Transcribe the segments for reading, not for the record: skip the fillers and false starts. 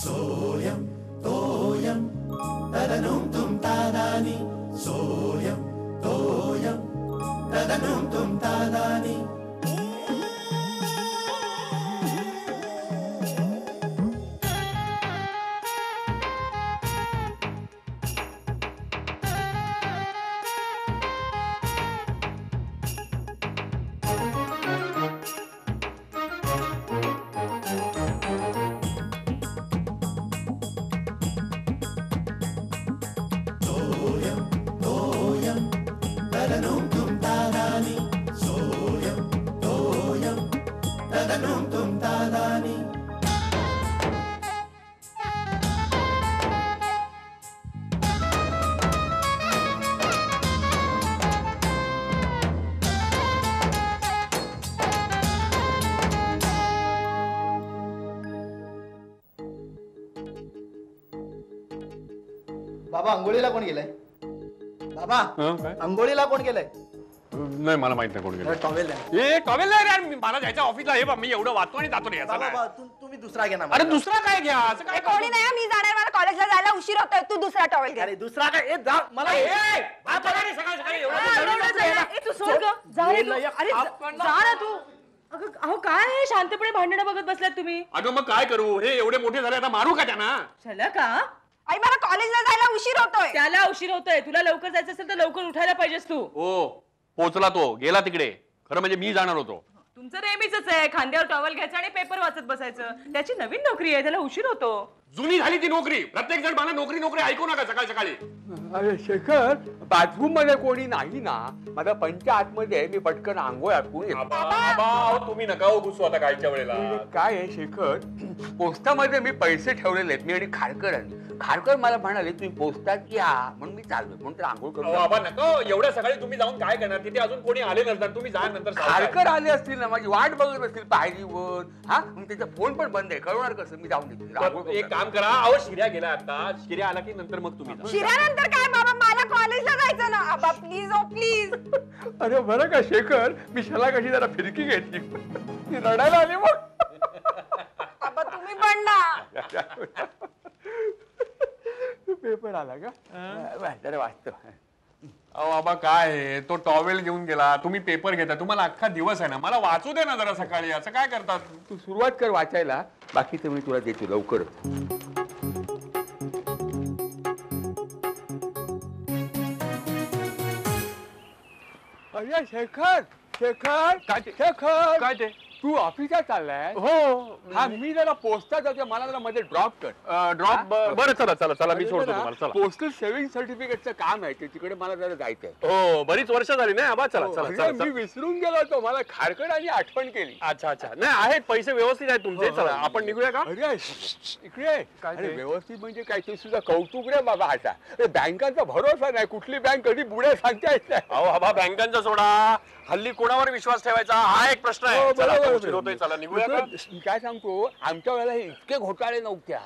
सोयम तोयम तदनुम तुम तादानी सोयम तोयम तदनुम तुम तादानी बाबा अंघोळीला कोण गेलाय? बाबा अंघोळीला कोण गेलाय? नाही मला माहित नाही कोण गेलं. टॉवेल द्या. ए टॉवेल नाही रे, मला जायचं ऑफिसला. हे बघ मी एवढं वाचतो आणि जातो रे. बाबा तुम्ही दुसरा घ्या ना. अरे दुसरा काय घ्या? असं काय कोणी नाही, मी जाणार, मला कॉलेजला जायला उशीर होतोय. तू दुसरा टॉवेल घे. अरे दुसरा काय? जा मला तू सोड ग. जा रे तू. अरे जा ना तू. अहो काय हे शांतपणे भांडणं बघत बसलात तुम्ही? अगं मग काय करू? हे एवढे मोठे झाले, आता मारू का त्यांना? चला का? आई मला कॉलेजला जायला उशीर होतोय. त्याला उशीर होतोय, तुला लवकर जायचं असेल तर लवकर उठायला पाहिजेस तू. हो पोचला तो, गेला तिकडे. खरं म्हणजे मी जाणार होतो. तुमचं नेहमीच आहे, खांद्यावर टॉवेल घ्यायचं आणि पेपर वाचत बसायचं. त्याची नवीन नोकरी आहे, त्याला उशीर होतो. जुनी झाली ती नोकरी. प्रत्येक जण मला नोकरी नोकरी ऐकू नका सकाळी सकाळी. अरे शेखर, बाथरूम मध्ये कोणी नाही ना? माझा पंच आतमध्ये मी पटकन आंघोळ आटपून येतो. तुम्ही नका हो घुसू आता कालच्या वेळेला. काय आहे शेखर, पोस्टामध्ये मी पैसे ठेवलेले आहेत, मी आणि खारकर मला म्हणाले तुम्ही पोस्टात या, म्हणून मी चाललोय. म्हणून तर आंघोळ करू. बाबा नका, एवढ्या सकाळी तुम्ही जाऊन काय करणार? तिथे अजून कोणी आले नसतात. तुम्ही जा नंतर. खारकर आले असतील ना, माझी वाट बघत असतील पायरीवर. हा मग त्याचा फोन पण बंद आहे, कळवणार कसं? मी जाऊन देतो. एक काम करा, अहो शिर्या गेला आता. शिर्या आला की नंतर मग तुम्ही जा. शिऱ्यानंतर काय बाबा, मला कॉलेजला जायचं ना. आबा प्लीज, ओ प्लीज. अरे बरं का शेखर, मी शाला कशी जरा फिरकी घेतली, ती रडायला आली मग. आबा तुम्ही पण ना. पेपर आला का? जरा वाचतो. अहो बाबा काय आहे, तो टॉवेल घेऊन गेला, तुम्ही पेपर घेता. तुम्हाला अख्खा दिवस आहे ना, मला वाचू दे ना जरा सकाळी. असं काय करतात? तू सुरुवात कर वाचायला, बाकीचं मी तुला देतो लवकर. अरे शेखर शेखर शेखर, काय ते? तू ऑफिसला चाललाय? हो. हा मी जरा पोस्टात जातो, मला जरा मध्ये ड्रॉप कर. ड्रॉप? बरं चला चला चला, मी सोडतो तुम्हाला. चला. पोस्टल सेव्हिंग सर्टिफिकेटचं काम आहे, तिकडे मला जरा जायचंय. हो बरीच वर्ष झाली ना आबा. चला चला चला. मी विसरून गेलो होतो, मला खारकरांनी आठवण केली. अच्छा अच्छा. नाही आहेत, पैसे व्यवस्थित आहेत तुमचे. चला आपण निघूया का? अरे इकडे अरे व्यवस्थित म्हणजे काय, ते सुद्धा कौतुक रे बाबा. आता बँकांचा भरोसा नाही, कुठली बँक कधी बुड्या सांगता येत नाही. अहो आबा बँकांचा सोडा, हल्ली कोणावर विश्वास ठेवायचा हा एक प्रश्न आहे. चला निघूया का? काय सांगतो, आमच्या वेळेला हे इतके घोटाळे नव्हत्या,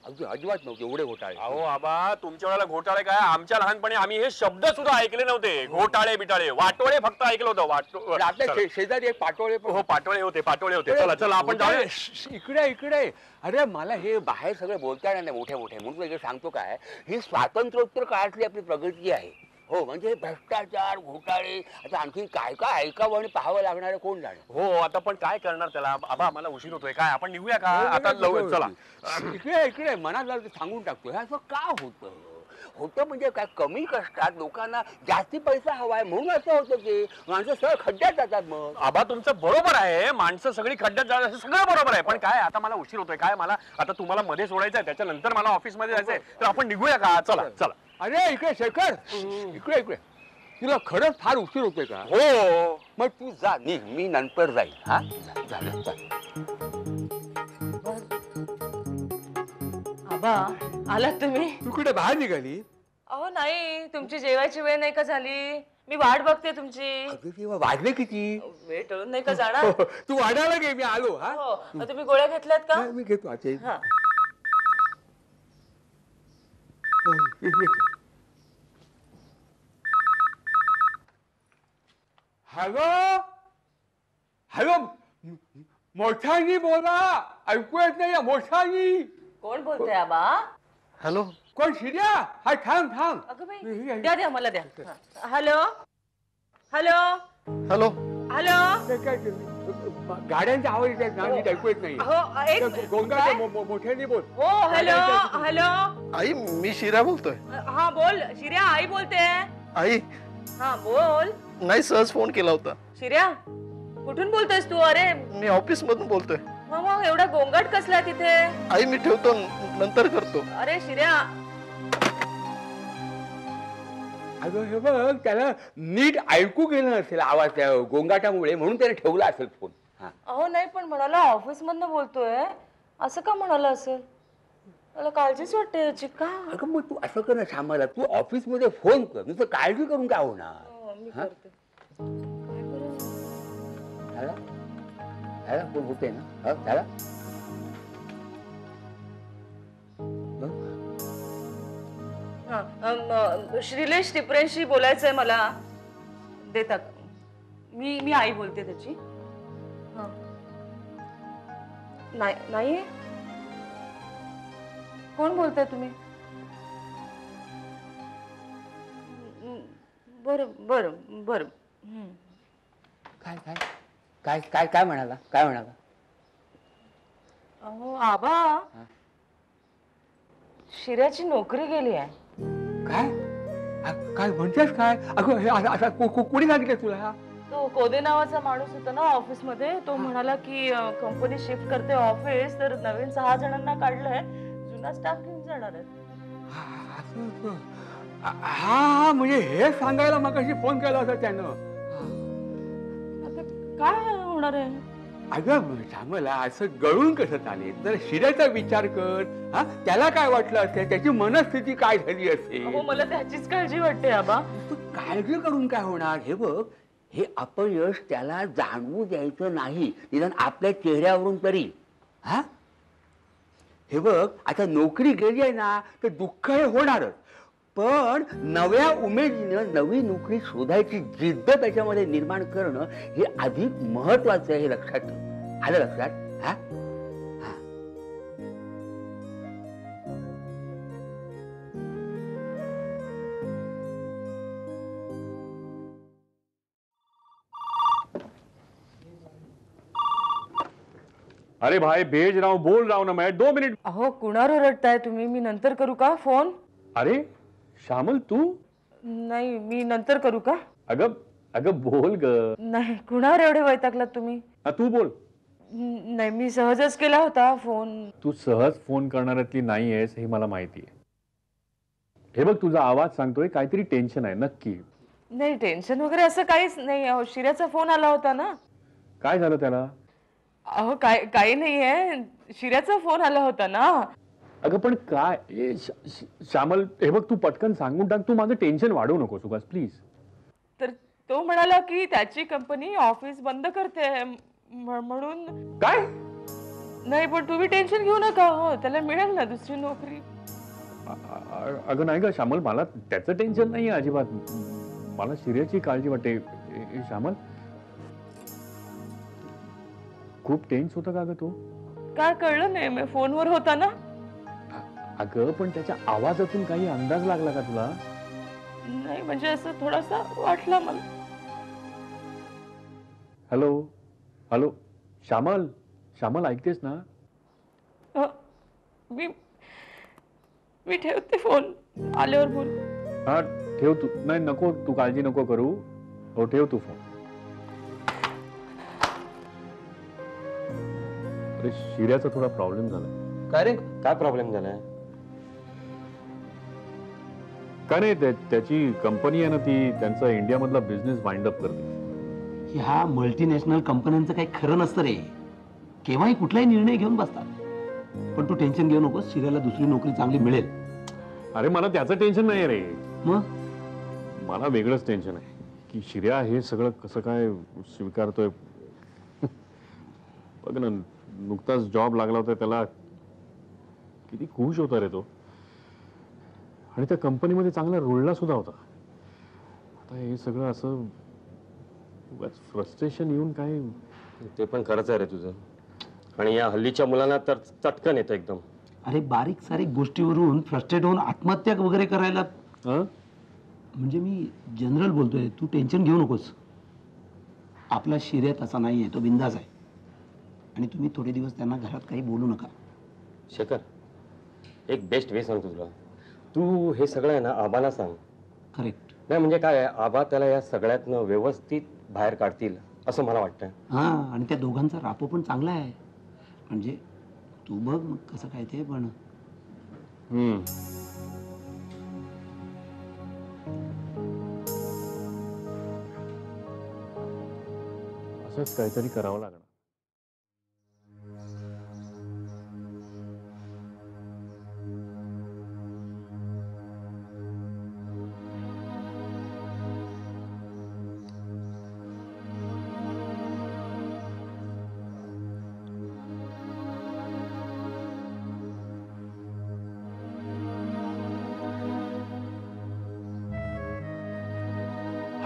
अजिबात नव्हते एवढे घोटाळे. अहो आबा तुमच्या वेळेला घोटाळे काय, आमच्या लहानपणी आम्ही हे शब्द सुद्धा ऐकले नव्हते. घोटाळे बिटाळे, वाटोळे फक्त ऐकलं होतं. आपल्या शेजारी एक पाटोळे. हो पाटोळे होते. चला चला आपण जाऊया. इकडे. अरे मला हे बाहेर सगळे बोलता येणार नाही मोठे म्हणून सांगतो काय, ही स्वातंत्र्योत्तर काळातली आपली प्रगती आहे. हो म्हणजे भ्रष्टाचार, घोटाळे, आता आणखी काय काय ऐकावं आणि पाहावं लागणार आहे, कोण जाणे. हो आता पण काय करणार त्याला. आबा आम्हाला उशीर होतोय. काय आपण निघूया का आता? चला इकडे मनात सांगून टाकतो, हे असं का होतं म्हणजे काय, कमी कष्टात लोकांना जास्ती पैसा हवाय म्हणून असं होतं की माणसं सगळं खड्ड्यात जातात. मग आबा तुमचं बरोबर आहे, माणसं सगळी खड्ड्यात जातात, सगळं बरोबर आहे. पण काय आता मला उशीर होतोय. काय मला आता तुम्हाला मध्ये सोडायचंय, त्याच्यानंतर मला ऑफिसमध्ये जायचंय, तर आपण निघूया का? चला चला. अरे इकडे शेखर, इकडे तुला खरंच फार उशीर होतोय का? हो मग तू जा, निघ, मी नंतर जाईल. हा झालं. आबा आलात तुम्ही? तू कुठे बाहेर निघाली? अहो नाही, तुमची जेवायची वेळ नाही का झाली? मी वाट बघते तुमची. वाजले किती? वेळ टळून नाही का जाणार? तू वाढायला घे, मी आलो. हा हो, तुम्ही गोळ्या घेतल्यात का? मी घेतो. हॅलो मोठ्यानी बोला, ऐकू येत नाही मोठ्यानी. कोण बोलतोय आबा? हॅलो. कोण शिर्या? हा थांब थांब. अगं बाई, द्या द्या मला द्या. Hello hello hello. हॅलो. गाड्यांचा आवाज येत ना, नीट ऐकू येत नाही. हो एक गोंगाट मोठ्यानी बोल. हो हॅलो हॅलो. आई मी शिर्या बोलतोय. हा बोल शिर्या, आई बोलते. आई हा बोल. नाही, सहज फोन केला होता. शिर्या कुठून बोलतोयस तू? अरे मी ऑफिस मधून बोलतोय. मग एवढा गोंगाट कसला तिथे? आई मी ठेवतो, नंतर करतो. अरे शिर्या. अगं हे बघ, त्याला नीट ऐकू गेलं नसेल आवाज त्या गोंगाटामुळे, म्हणून त्याने ठेवला असेल फोन. अहो नाही, पण म्हणाला ऑफिस मधनं बोलतोय, असं का म्हणाला असेल? मला काळजीच वाटते याची. का? अगं मग तू असं कर ना श्यामाला, तू ऑफिस मध्ये फोन कर, नुसतं काळजी करून काय होणार? मी करते. काय करू? झाला झाला फोन होते ना? झाला. श्रीलेश टिपरेशी बोलायचंय मला. देतात. मी आई बोलते त्याची. नाही कोण बोलताय तुम्ही? बरं बरं बरं. काय काय काय काय काय म्हणाला? काय म्हणाला? अहो आबा, शिर्याची नोकरी गेली आहे. काय काय म्हणतेस काय? अगं हे कोणी सांगितलं तुला? तो कोदे नावाचा माणूस होता ना ऑफिस मध्ये, तो म्हणाला की कंपनी शिफ्ट करते ऑफिस, तर नवीन 6 जणांना काढलंय, जुना स्टाफ घेऊन जाणार आहे. हा म्हणजे हे सांगायला मगाशी फोन केला होता त्यानं. काय होणार आहे? अगं श्यामला, असं गळून कसं चालेल? तर शिर्याचा विचार कर. हा, त्याला काय वाटलं असेल, त्याची मनस्थिती काय झाली असेल? मला त्याचीच काळजी वाटते आबा. तू काळजी करून काय होणार? हे बघ, हे अपयश त्याला जाणवू द्यायचं नाही, निदान आपल्या चेहऱ्यावरून तरी. हा, हे बघ, आता नोकरी गेली आहे ना, तर दुःख हे होणारच, पण नव्या उमेदीनं नवी नोकरी शोधायची जिद्द त्याच्यामध्ये निर्माण करणं हे अधिक महत्वाचं आहे, हे लक्षात ठेव. आलं लक्षात? हा, अरे भाई भेज रहा हूँ, बोल रहा हूँ ना मैं, 2 मिनट. अहो कुणावर ओरडताय तुम्ही? मी नंतर करू का फोन? अरे श्यामल तू? नाही, मी नंतर करू का? अगं अगं बोल ग. नाही, कुणावर एवढे वैतागलात तुम्ही? तू बोल. नाही, मी सहजच केला होता फोन. तू सहज फोन करणाऱ्यातली नाही आहेस हे मला माहिती आहे. हे बघ, तुझा आवाज सांगतोय काहीतरी टेन्शन आहे. नक्की? नाही, टेन्शन वगैरे असं काहीच नाही. अहो शिर्याचा फोन आला होता ना. काय झालं त्याला? अहो काही नाहीये, शिर्याचा फोन आला होता ना. अगं पण काय? श्यामल हे बघ, तू पटकन सांगून टाक, तू माझं टेन्शन वाढवू नको सुभाष प्लीज. तर तो म्हणाला की त्याची कंपनी ऑफिस बंद करते म्हणून. काय? नाही, पण तुम्ही टेन्शन घेऊ नका, हो त्याला मिळेल ना दुसरी नोकरी. अगं नाही ग श्यामल, मला त्याचं टेन्शन नाही अजिबात, मला शिर्याची काळजी वाटते. श्यामल खूप टेन्स होतं का ग तू? काय कळलं नाही, मी फोनवर होता ना. अगं पण त्याच्या आवाजातून काही अंदाज लागला का तुला? नाही, म्हणजे असं थोडासा वाटला मला. हॅलो हॅलो श्यामल, श्यामल ऐकतेस ना? मी ठेवते फोन, आल्यावर बोल. हा ठेव तू. नाही नको, तू काळजी नको करू. हो ठेव तू फोन. अरे शिर्याचा थोडा प्रॉब्लेम झाला. काय रे? काय प्रॉब्लेम झालाय? का नाही, त्याची कंपनी आहे ना, ती त्यांचा इंडियामधला बिझनेस वाइंड अप करते. ह्या मल्टीनॅशनल कंपन्यांचं काही खरं नसतं रे, केव्हाही कुठलाही निर्णय घेऊन बसतात. पण तू टेन्शन घेऊ नकोस, शिर्याला दुसरी नोकरी चांगली मिळेल. अरे मला त्याचं टेन्शन नाही रे, मग मला वेगळंच टेन्शन आहे की शिर्या हे सगळं कसं काय स्वीकारतोय. बघ ना, नुकताच जॉब लागला होता त्याला, किती खुश होता रे तो, आणि त्या कंपनीमध्ये चांगला रुळला सुद्धा होता. आता हे सगळं असं फ्रस्ट्रेशन येऊन काय ते पण खरंच आहे रे तुझं. आणि या हल्लीच्या मुलांना तर चटकन येतं एकदम. अरे बारीक सारीक गोष्टीवरून फ्रस्ट्रेट होऊन आत्महत्या वगैरे करायला. म्हणजे मी जनरल बोलतोय, तू टेन्शन घेऊ नकोस. आपला शिर्या तसा नाही आहे, तो बिंदास आहे. आणि तुम्ही थोडे दिवस त्यांना घरात काही बोलू नका. शेखर, एक बेस्ट वे सांगतो तुला. तू हे सगळं आहे ना आबाला सांग. करेक्ट. नाही म्हणजे काय आहे, आबा त्याला या सगळ्यातनं व्यवस्थित बाहेर काढतील असं मला वाटतंय. हा, आणि त्या दोघांचा रापो पण चांगला आहे. म्हणजे तू बघ मग कसं काय ते. पण असंच काहीतरी करावं लागणार.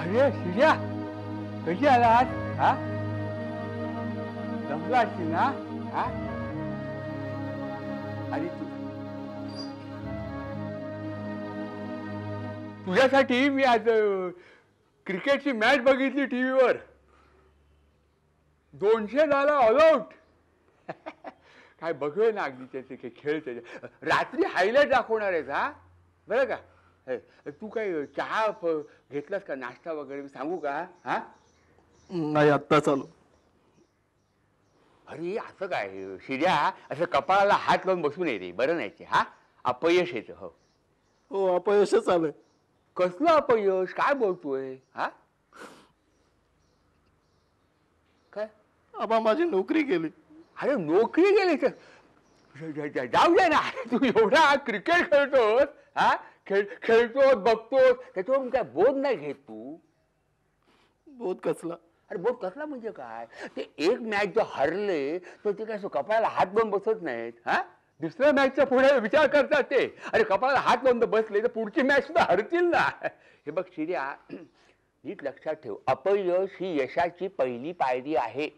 अरे शिर्या, कधी आलात? हा, जमला असतील ना? हा, आणि तुझ्यासाठी मी आज क्रिकेटची मॅच बघितली टीव्हीवर. 200 झाला ऑल आउट. काय बघूया ना अगदी त्याचे खेळ. त्याचे रात्री हायलाइट दाखवणार आहेत. हा, बरं का? तू काय चहा घेतलास का, नाश्ता वगैरे? मी सांगू का? हा, नाही आत्ता चालू. अरे असं काय शिर्या, असं कपाळाला हात लावून बसून ये रे, बरं नाही ते. हा, अपयश येतं. हो हो, अपयशच आलंय. कसलं अपयश? काय बोलतोय? हा, काय? आबा माझी नोकरी गेली. अरे नोकरी गेली तर जाऊ दे ना. तू एवढा क्रिकेट खेळतोस, हा, खेळतोस, बघतोस, त्याच्यावरून काय बोध नाही घेत तू? बोध कसला? अरे बोध कसला म्हणजे काय? ते एक मॅच जो हरले तर ते काय कपाळाला हात लावून बसत नाहीत. हा, दुसऱ्या मॅचच्या पुढे विचार करतात ते. अरे कपाळाला हात लावून बसले तर पुढची मॅच सुद्धा हरतील ना. हे बघ शिर्या, नीट लक्षात ठेव, अपयश ही यशाची पहिली पायरी आहे.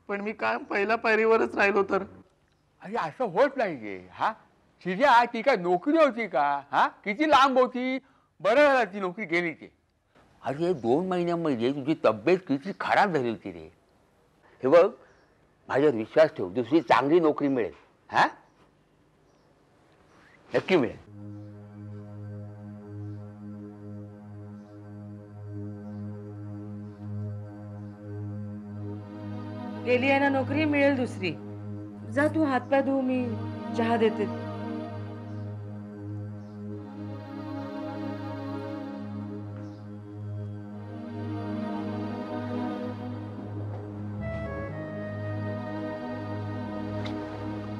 पण मी काय पहिल्या पायरीवरच राहिलो तर? अरे असं होत नाहीये. हा शिर्या, ती काय नोकरी होती का? हा, किती लांब होती. बरं झालं ती नोकरी गेली ते. अरे 2 महिन्यामध्ये तुझी तब्येत किती खराब झाली होती रे. हे बघ, माझ्यावर विश्वास ठेव, दुसरी चांगली नोकरी मिळेल. हा, नक्की मिळेल. गेली आहे ना नोकरी, मिळेल दुसरी. जा तू हातपाय धुव, मी चहा देते.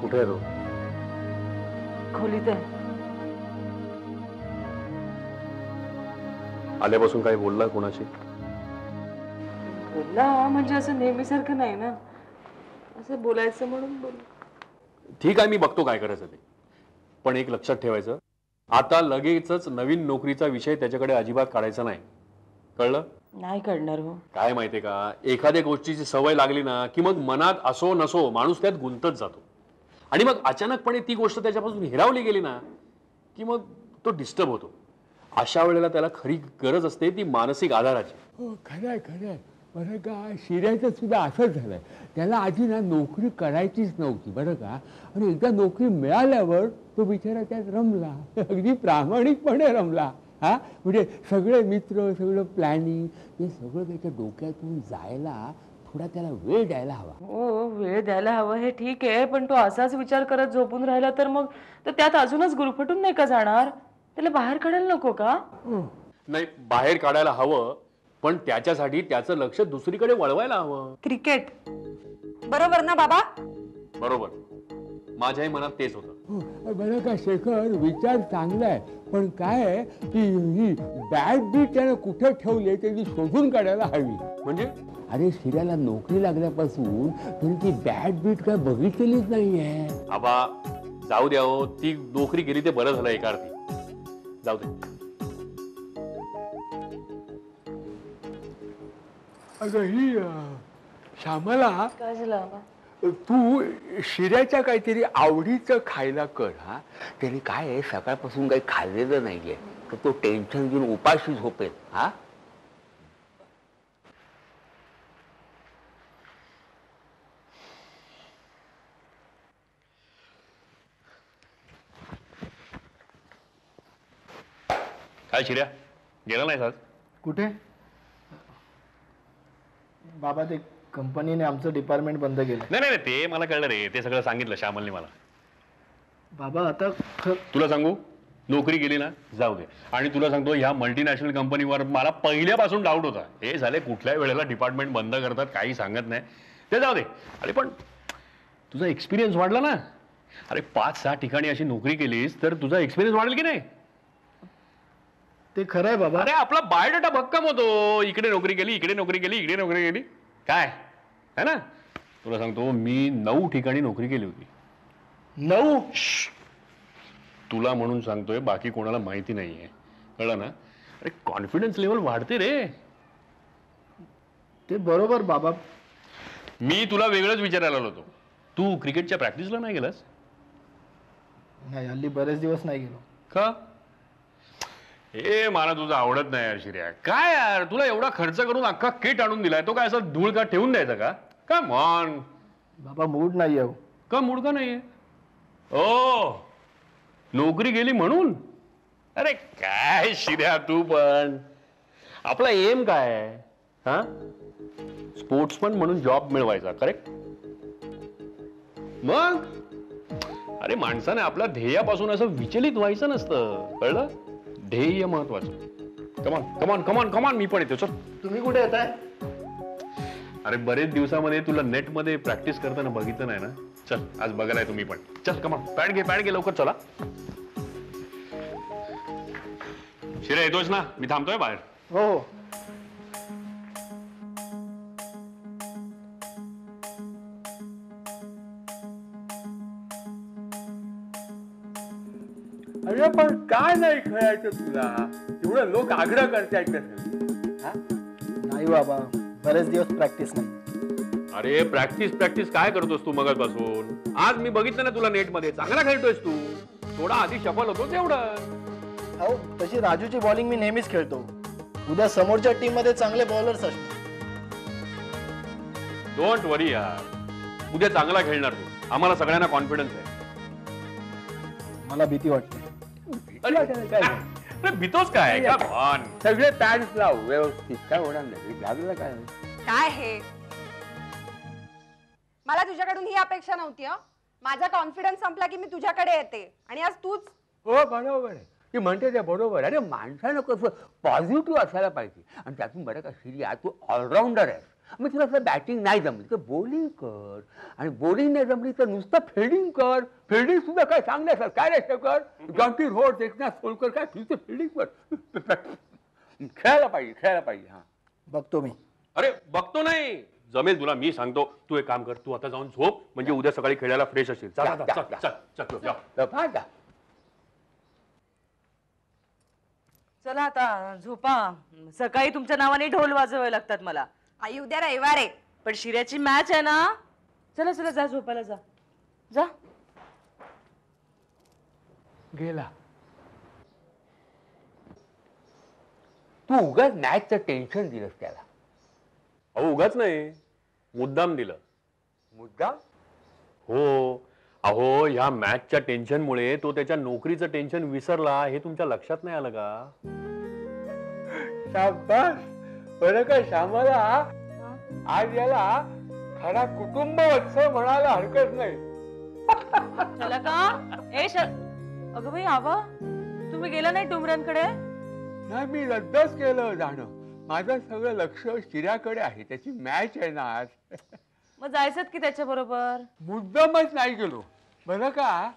कुठे आहे तो? खोलीत आहे. आल्यापासून काही बोलला कोणाशी? बोलला म्हणजे असं नेहमीसारखं नाही ना, असं बोलायचं म्हणून बोल. ठीक आहे, मी बघतो काय करायचं ते. पण एक लक्षात ठेवायचं, आता लगेचच नवीन नोकरीचा विषय त्याच्याकडे अजिबात काढायचा नाही. कळलं? नाही कळणार. हो, काय माहितीये का, एखाद्या गोष्टीची सवय लागली ना की मग मनात असो नसो माणूस त्यात गुंतत जातो. आणि मग अचानकपणे ती गोष्ट त्याच्यापासून हिरावली गेली ना की मग तो डिस्टर्ब होतो. अशा वेळेला त्याला खरी गरज असते ती मानसिक आधाराची. हो, खरंय खरंय. बरं का, शिर्याचं सुद्धा असंच झालंय. त्याला आधी ना नोकरी करायचीच नव्हती, बरं का. आणि एकदा नोकरी मिळाल्यावर तो बिचारा त्यात रमला, अगदी प्रामाणिकपणे रमला. हा, म्हणजे सगळे मित्र, सगळं प्लॅनिंग, ते सगळं त्याच्या डोक्यातून जायला थोडा त्याला वेळ द्यायला हवा. हो, वेळ द्यायला हवं हे ठीक आहे, पण तो असाच विचार करत झोपून राहिला तर मग तर त्यात अजूनच गुरफटून नाही का जाणार? त्याला बाहेर काढायला नको का? नाही, बाहेर काढायला हवं, पण त्याच्यासाठी त्याचं लक्ष दुसरीकडे वळवायला हवं. क्रिकेट बरोबर ना बाबा? बरोबर, माझ्याही मनात तेच होतं. बरं का शेखर, विचार चांगला आहे, पण काय आहे की ही बॅट बीट त्यानं कुठे ठेवली त्याची शोधून काढायला हवी. म्हणजे अरे शिर्याला नोकरी लागल्यापासून त्यांनी ती बॅट बीट काय बघितलेलीच नाहीये. आबा जाऊ द्या हो, ती नोकरी गेली ते बरं झालं एका अर्थी. जाऊ दे. अगं ही श्यामला, काय झालं आबा? तू शिऱ्याच्या काहीतरी आवडीचं खायला कर. हा, त्याने काय आहे, सकाळपासून काही खाल्लेलं नाहीये, तर तो टेन्शन घेऊन उपाशी झोपेल. हा, काय शिर्या, गेला नाही आज? कुठे बाबा? ते कंपनीने आमचं डिपार्टमेंट बंद केलं. नाही नाही, ते मला कळलं रे, ते सगळं सांगितलं श्यामलने मला. बाबा आता तुला सांगू, नोकरी गेली ना जाऊ दे. आणि तुला सांगतो, ह्या मल्टीनॅशनल कंपनीवर मला पहिल्यापासून डाऊट होता. हे झाले कुठल्या वेळेला डिपार्टमेंट बंद करतात, काही सांगत नाही. ते जाऊ दे. अरे पण तुझा एक्सपिरियन्स वाढला ना. अरे 5-6 ठिकाणी अशी नोकरी केलीस तर तुझा एक्सपिरियन्स वाढेल की नाही? ते खरं आहे बाबा. अरे आपला बायोडाटा भक्कम होतो. इकडे नोकरी केली, इकडे नोकरी केली, इकडे नोकरी केली, काय है ना. तुला सांगतो, मी 9 ठिकाणी नोकरी केली होती. 9? तुला म्हणून सांगतोय, बाकी कोणाला माहिती नाहीये, कळलं ना. अरे कॉन्फिडन्स लेवल वाढते रे. ते बरोबर बाबा. मी तुला वेगळंच विचारायला आलो होतो. तू क्रिकेटच्या प्रॅक्टिसला नाही गेलास नाही, हल्ली बरेच दिवस नाही गेलो. का? हे मला तुझं आवडत नाही यार शिर्या. काय यार, तुला एवढा खर्च करून अख्खा किट आणून दिलाय, तो काय असा धूळ का ठेवून द्यायचा का? कम ऑन बाबा, मूड नाही आहे. का मूड का नाहीये? ओ, नोकरी गेली म्हणून? अरे काय शिर्या, तू पण आपला एम काय आहे? हा, स्पोर्ट्समन म्हणून जॉब मिळवायचा, करेक्ट? मग अरे माणसाने आपल्या ध्येयापासून असं विचलित व्हायचं नसतं, कळलं? ध्येय महत्वाचं. कमान कमान कमान कमान, मी पण येतो. चल. तुम्ही कुठे येताय? अरे बरेच दिवसामध्ये तुला नेट मध्ये प्रॅक्टिस करताना बघितलं नाही ना. चल, आज बघायला तुम्ही पण. चल कमान, पॅन्ट घे लवकर. चला शिर्या, येतोच ना? मी थांबतोय बाहेर. हो. अरे पण काय नाही खेळायचं तुला? एवढं लोक आग्रह करतायत कसं? हा, नाही बाबा, बरेच दिवस प्रॅक्टिस नाही. अरे प्रॅक्टिस काय करतोस तू मगाचपासून? आज मी बघितलं ना तुला नेट मध्ये, चांगला खेळतोयस तू. थोडा आधी शफल होतो तेवढं. अहो, तशी राजूची बॉलिंग मी नेहमीच खेळतो. उद्या समोरच्या टीम मध्ये चांगले बॉलर्स असणार. डोंट वरी यार, उद्या चांगला खेळणार तू. आम्हाला सगळ्यांना कॉन्फिडन्स आहे. मला भीती वाटते. अरे भीतोच काय? कमान. सगळे पॅन्ट लाव व्यवस्थित, काय होणार नाही. लागलं काय? काय हे? मला तुझ्याकडून ही अपेक्षा नव्हती. माझा कॉन्फिडन्स संपला की मी तुझ्याकडे येते, आणि आज तूच. हो बरोबर आहे, ती म्हणते ते बरोबर. अरे माणसानं कसं पॉझिटिव्ह असायला पाहिजे. आणि त्यातून बरं का शिर्या, तू ऑलराऊंडर आहेस. मग तुला असं बॅटिंग नाही जमली तर बॉलिंग कर, आणि बॉलिंग नाही जमली तर नुसतं फिल्डिंग कर. फिल्डिंग सुद्धा काय चांगलं असेल, काय नाही कर. जॉन्टी रोड, एकनाथ सोलकर, काय तुझं फिल्डिंग कर. खेळायला पाहिजे. हा, बघतो मी. अरे बघतो नाही, जमेल तुला. मी सांगतो, तू एक काम कर, तू आता जाऊन झोप, म्हणजे उद्या सकाळी खेळायला फ्रेश असेल. चल जा, चल जा. चल चल जा. जा. चला आता झोपा. सकाळी तुमच्या नावाने ढोल वाजवावे लागतात मला. आई, उद्या रविवार आहे. पण शिर्याची मॅच आहे ना. चला चला, जा झोपायला, जा जा. गेला. तू उगाच मॅचचं टेन्शन दिलंस त्याला. अहो उगाच नाही, मुद्दाम दिलं. मुद्दा? हो अहो, ह्या मॅचच्या टेन्शनमुळे तो त्याच्या नोकरीचं टेन्शन विसरला. हे तुमच्या लक्षात नाही आलं का? शाबास. बरं का श्यामाला, आज याला खरा कुटुंब उत्सव म्हणायला हरकत नाही. चला का? अगं बाई आवा, तुम्ही गेला नाही डुमरांकडे? नाही, मी रद्दच केलं जाणं. माझं सगळं लक्ष शिर्याकडे आहे. त्याची मॅच आहे ना आज. मग जायचं की त्याच्या बरोबर? मुद्दामच नाही गेलो. बरं का,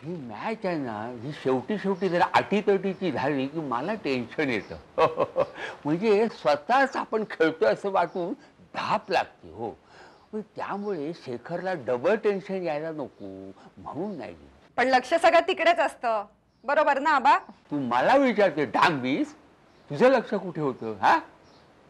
ही मॅच आहे ना, ही शेवटी जर अटीतटीची झाली की मला टेन्शन येतं. म्हणजे स्वतःच आपण खेळतोय असं वाटून धाप लागते. हो, त्यामुळे शेखरला डबल टेन्शन यायला नको म्हणून नाही गेलो. पण लक्ष सगळं तिकडेच असतं, बरोबर ना आबा? तू मला विचारते डांगबीस, तुझं लक्ष कुठे होतं? हा,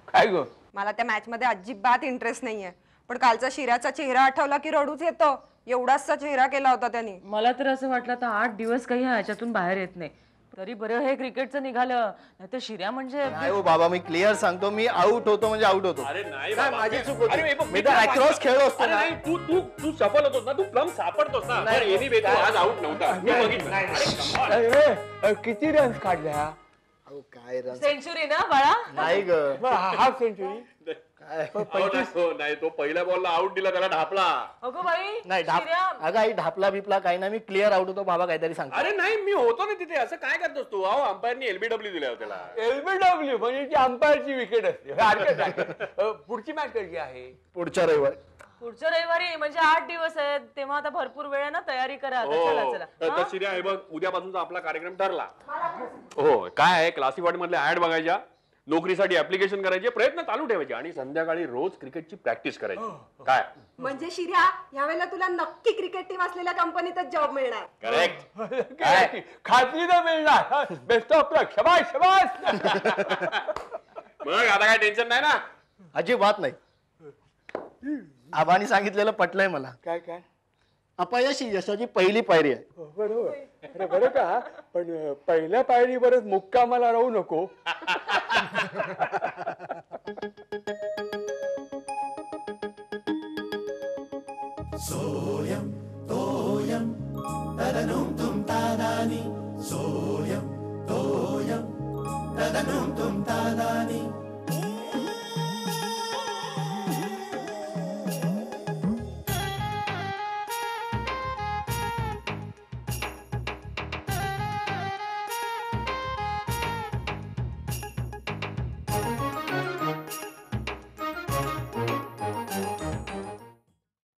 काय ग? मला त्या मॅच मध्ये अजिबात इंटरेस्ट नाहीये, पण कालचा शिऱ्याचा चेहरा आठवला की रडूच येतो. एवढासा चेहरा केला होता त्यांनी. मला तर असं वाटलं तर 8 दिवस काही ह्याच्यातून बाहेर येत नाही. तरी बरं हे क्रिकेटचं निघालं, नाही तर शिर्या म्हणजे नाही हो बाबा, मी क्लिअर सांगतो, मी आउट होतो म्हणजे आउट होतो. अरे नाही काय बाबा. माझी चूक होती. अरे, हे बघ, मी तर across खेळलो असतो अरे ना. नाही, तू तू तू सफल होतोस ना, तू प्लम सापडतोस ना. नाही. बरं, anyway, तू आज आउट नव्हता. मी बघितलं. अरे, come on. किती रन्स काढल्या? अहो, काय रन सेंचुरी ना बाळा. नाही ग. Half century. हो, नाही, तो पहिल्या बॉलला आउट दिला, त्याला ढापला. अगो बाई नाही शिर्या, अगं आई ढापला बिपला काही नाही, मी क्लिअर आउट होतो. बाबा काहीतरी सांगतो. अरे नाही, मी होतो ना तिथे. असं काय करतोस तू? अहो, अंपायरनी एलबीडब्ल्यू दिल्या होत्या त्याला. एलबीडब्ल्यू म्हणजे ती अंपायरची विकेट असते. हरकत नाही. पुढची मॅच कधी आहे? पुढच्या रविवार. पुढच्या रविवारी म्हणजे 8 दिवस आहेत, तेव्हा आता भरपूर वेळ आहे ना, तयारी करा आता. चला हो, चला. तर शिर्या, हे बघ, उद्यापासूनचा आपला कार्यक्रम ठरला. हो, काय आहे, क्लासिफाईड मधल्या ऍड बघायच्या, नोकरीसाठी ऍप्लिकेशन करायचे, प्रयत्न चालू ठेवायचे आणि संध्याकाळी रोज क्रिकेटची प्रॅक्टिस करायची. काय म्हणजे शिर्या, यावेळेला तुला नक्की क्रिकेट टीम असलेल्या कंपनीतच जॉब मिळणार. करेक्ट. खात्री न मिळणार. बेस्ट ऑफ लक. शबाश शबाश. मग आता काय टेन्शन नाही ना. अजिबात नाही. आबानी सांगितलेलं पटलंय मला. काय काय? अपयश ही यशाची पहिली पायरी आहे. बरोबर. अरे बरं का, पण पहिल्या पायरीवरच मुक्कामाला राहू नको. सोयम तोयम तदनुम तुम तादानी सोयम तोयम तदनुम तुम तादानी